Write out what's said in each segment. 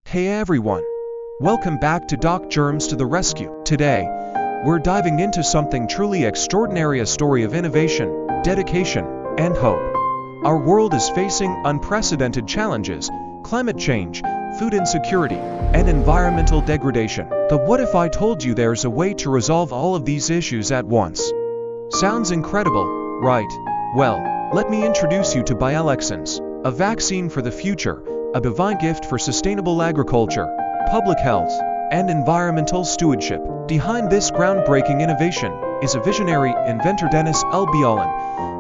Hey everyone! Welcome back to Doc Germs to the Rescue. Today, we're diving into something truly extraordinary, a story of innovation, dedication, and hope. Our world is facing unprecedented challenges: climate change, food insecurity, and environmental degradation. But what if I told you there's a way to resolve all of these issues at once? Sounds incredible, right? Well, let me introduce you to Biolexins, a vaccine for the future, a divine gift for sustainable agriculture, public health, and environmental stewardship. Behind this groundbreaking innovation is a visionary inventor, Dennis Albiolin,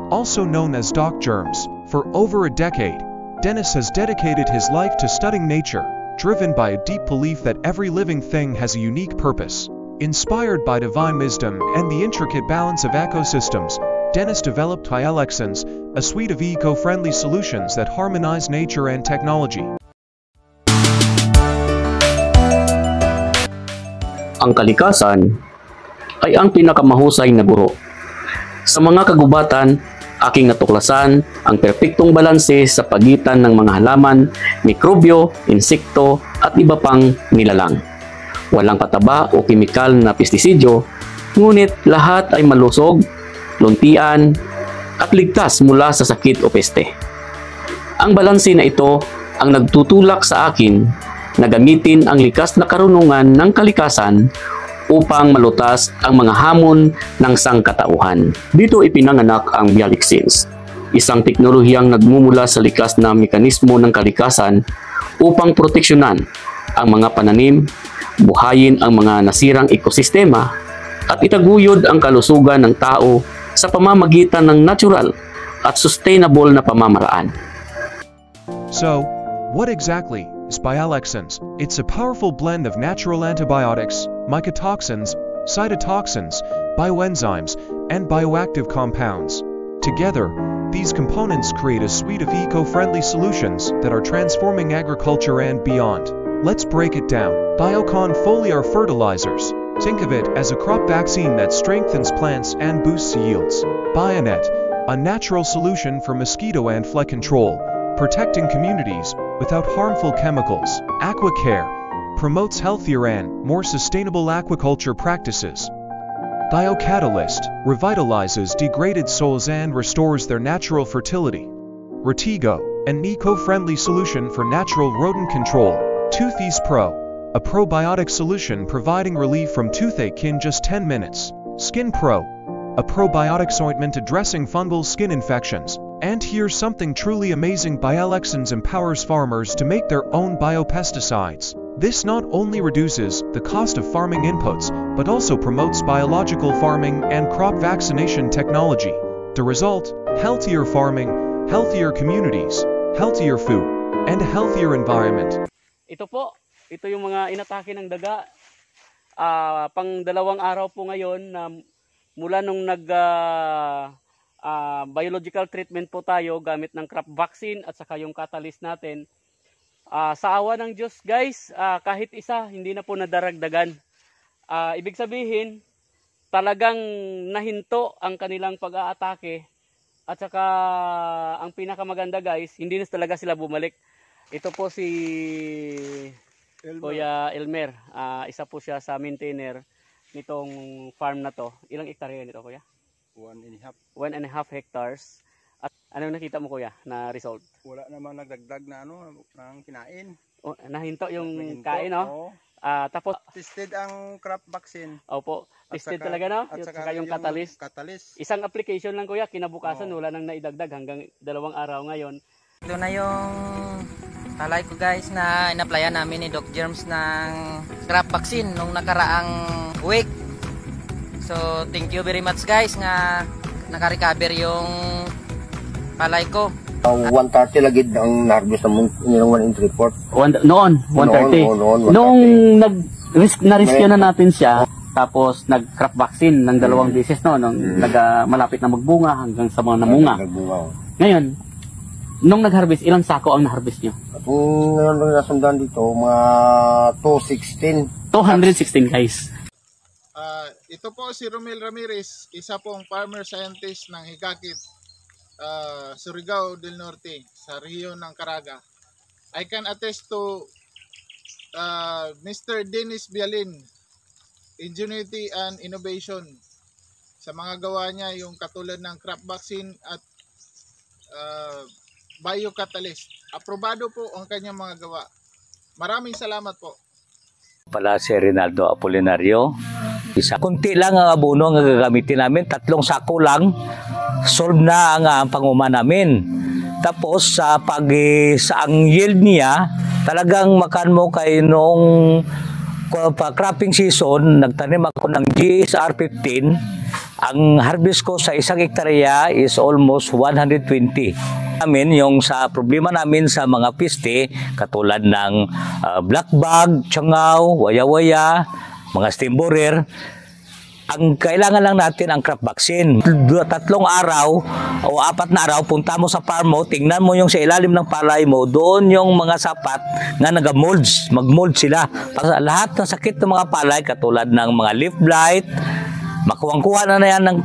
also known as Doc Germs. For over a decade, Dennis has dedicated his life to studying nature, driven by a deep belief that every living thing has a unique purpose. Inspired by divine wisdom and the intricate balance of ecosystems, Dennis developed Biolexins, a suite of eco-friendly solutions that harmonize nature and technology. Ang kalikasan ay ang pinakamahusay na guro. Sa mga kagubatan, aking natuklasan ang perpektong balanse sa pagitan ng mga halaman, mikrobyo, insekto at iba pang nilalang. Walang pataba o kemikal na pestisidyo, ngunit lahat ay malusog, luntian, at ligtas mula sa sakit o peste. Ang balanse na ito ang nagtutulak sa akin na gamitin ang likas na karunungan ng kalikasan upang malutas ang mga hamon ng sangkatauhan. Dito ipinanganak ang Biolexins, isang teknolohiyang nagmumula sa likas na mekanismo ng kalikasan upang proteksyonan ang mga pananim, buhayin ang mga nasirang ekosistema, at itaguyod ang kalusugan ng tao sa pamamagitan ng natural at sustainable na pamamaraan. So, what exactly is Biolexins? It's a powerful blend of natural antibiotics, mycotoxins, cytotoxins, bioenzymes, and bioactive compounds. Together, these components create a suite of eco-friendly solutions that are transforming agriculture and beyond. Let's break it down. Biocon foliar fertilizers. Think of it as a crop vaccine that strengthens plants and boosts yields. Bionet, a natural solution for mosquito and flea control, protecting communities without harmful chemicals. AquaCare promotes healthier and more sustainable aquaculture practices. Biocatalyst revitalizes degraded soils and restores their natural fertility. Retigo, an eco-friendly solution for natural rodent control. Toothies Pro, a probiotic solution providing relief from toothache in just 10 minutes. Skin Pro, a probiotic ointment addressing fungal skin infections. And here's something truly amazing: Biolexins empowers farmers to make their own biopesticides. This not only reduces the cost of farming inputs, but also promotes biological farming and crop vaccination technology. The result: healthier farming, healthier communities, healthier food, and a healthier environment. Ito yung mga inatake ng daga. Pang 2 araw po ngayon na mula nung biological treatment po tayo gamit ng crop vaccine at saka yung catalyst natin. Sa awa ng Diyos guys, kahit isa hindi na po nadaragdagan. Ibig sabihin, talagang nahinto ang kanilang pag-aatake, at saka ang pinakamaganda guys, hindi na talaga sila bumalik. Ito po si Kuya Elmer, isa po siya sa maintainer nitong farm na to. Ilang hektarya nito kuya? 1.5 hectares. At anong nakita mo kuya na result? Wala naman nagdagdag na ng kinain. Nahinto yung kain, no? Tapos tested ang crop vaccine. Opo, tested talaga, no? At saka yung catalyst. Isang application lang kuya, kinabukasan wala nang naidagdag hanggang 2 araw ngayon. Ito na yung palay ko guys na inaplayan namin ni Doc Germs ng crop vaccine nung nakaraang week. So thank you very much guys nga naka-recover yung palay ko. 130 lagi ang na-harvest ng 1 report. Noon, 130. Nung na-risk na natin siya, tapos nag-crop vaccine ng 2 beses, no? Nung malapit na magbunga hanggang sa mga namunga. Ngayon, nung nag-harvest, ilang sako ang na-harvest nyo? Kung nasundan dito, mga 216. 216 guys. Ito po si Romel Ramirez, isa pong farmer scientist ng Higakit, Surigao del Norte, sa rehiyon ng Caraga. I can attest to Mr. Dennis Bialin, Ingenuity and Innovation. Sa mga gawa niya, yung katulad ng crop vaccine at biocatalyst. Aprobado po ang kanyang mga gawa. Maraming salamat po. Pala si Rinaldo Apolinario. Kunti lang ang abono ang gagamitin namin, 3 sako lang, solve na ang panguma namin. Tapos sa ang yield niya, talagang makan mo kay noong cropping season, nagtanim ako ng GSR 15. Ang harvest ko sa 1 hektarya is almost 120. Yung sa problema namin sa mga piste, katulad ng black bag, tsangaw, waya-waya, mga stem borer, ang kailangan lang natin ang crop vaccine. 3 araw o 4 na araw, punta mo sa farm mo, tingnan mo yung sa ilalim ng palay mo, doon yung mga sapat nga nag-molds, mag-mold sila. Para lahat ng sakit ng mga palay, katulad ng mga leaf blight, makuwang-kuha na yan ng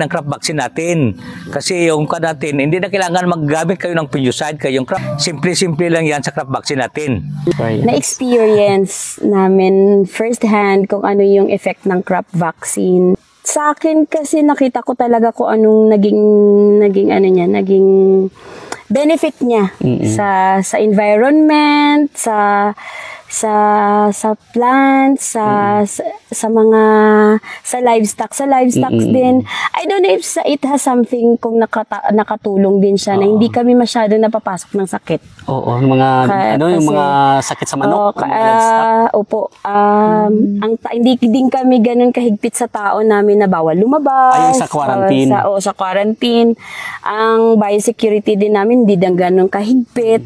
crop vaccine natin. Kasi yung natin, hindi na kailangan maggamit kayo ng fungicide, kayong simple-simple lang yan sa crop vaccine natin. Na-experience namin first-hand kung ano yung effect ng crop vaccine. Sa akin kasi nakita ko talaga kung anong naging benefit niya sa environment, sa plants, sa mga livestock din. I don't know if it has something kung nakatulong din siya na hindi kami masyado napapasok ng sakit. Oo, mga yung mga sakit sa manok. Opo. Hindi din kami ganun kahigpit sa tao namin na bawal lumabas. Ay, sa quarantine. Sa quarantine. Ang biosecurity din namin hindi din ganun kahigpit.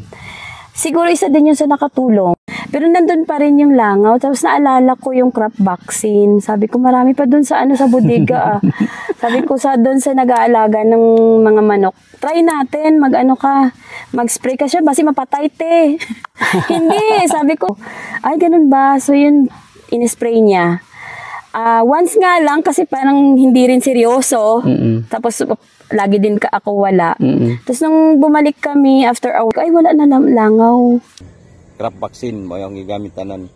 Siguro isa din yun sa nakatulong. Pero nandun pa rin yung langaw. Tapos naalala ko yung crop vaccine. Sabi ko, marami pa dun sa bodega. Sabi ko, doon sa nag-aalaga ng mga manok, try natin, mag-spray ka siya, basi mapatay te. Hindi, sabi ko, ay ganun ba? So yun, in-spray niya. Once nga lang, kasi parang hindi rin seryoso. Tapos, lagi din ako wala. Tapos nung bumalik kami after a week, ay wala na langaw. Crop vaccine mo yung gigamit tanan,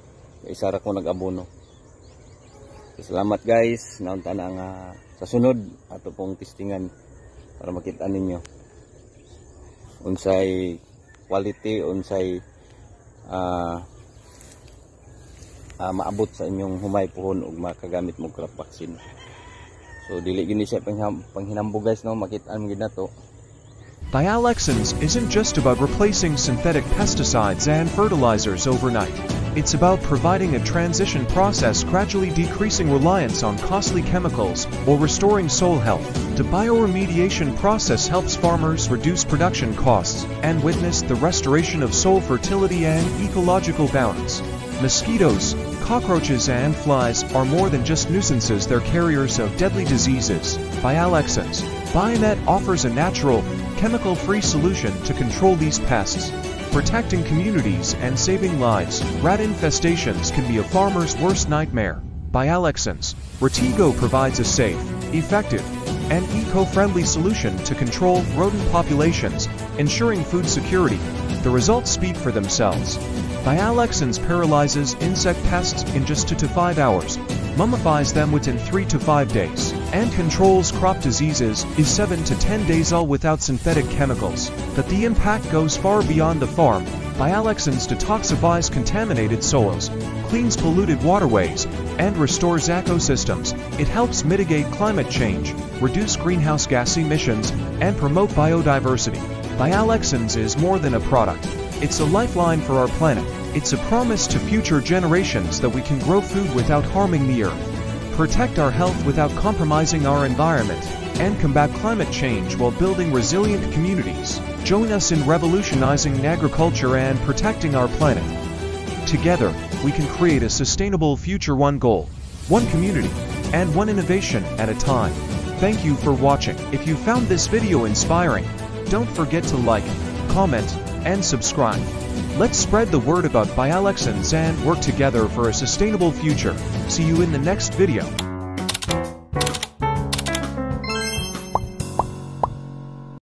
isa ra ko nag-abono. Salamat guys, naunta na nga sa sunod ato pong testingan para makita ninyo unsay quality, unsay maabot sa inyong humay puhon ug makagamit mo crop vaccine. So dili gini siya panghinambo guys, no, makita mo gid nato. Bialexins isn't just about replacing synthetic pesticides and fertilizers overnight. It's about providing a transition process, gradually decreasing reliance on costly chemicals or restoring soil health. The bioremediation process helps farmers reduce production costs and witness the restoration of soil fertility and ecological balance. Mosquitoes, cockroaches and flies are more than just nuisances, they're carriers of deadly diseases. Bialexins. Bionet offers a natural, chemical-free solution to control these pests, protecting communities and saving lives. Rat infestations can be a farmer's worst nightmare. Bialexins. Retigo provides a safe, effective, and eco-friendly solution to control rodent populations, ensuring food security. The results speak for themselves. Bialexins paralyzes insect pests in just 2 to 5 hours, mummifies them within 3 to 5 days, and controls crop diseases in 7 to 10 days, all without synthetic chemicals. But the impact goes far beyond the farm. Bialexins detoxifies contaminated soils, cleans polluted waterways, and restores ecosystems. It helps mitigate climate change, reduce greenhouse gas emissions, and promote biodiversity. Bialexins is more than a product. It's a lifeline for our planet. It's a promise to future generations that we can grow food without harming the earth, protect our health without compromising our environment, and combat climate change while building resilient communities. Join us in revolutionizing agriculture and protecting our planet. Together, we can create a sustainable future, one goal, one community, and one innovation at a time. Thank you for watching. If you found this video inspiring, don't forget to like, comment, and subscribe. Let's spread the word about Bialexins and work together for a sustainable future. See you in the next video.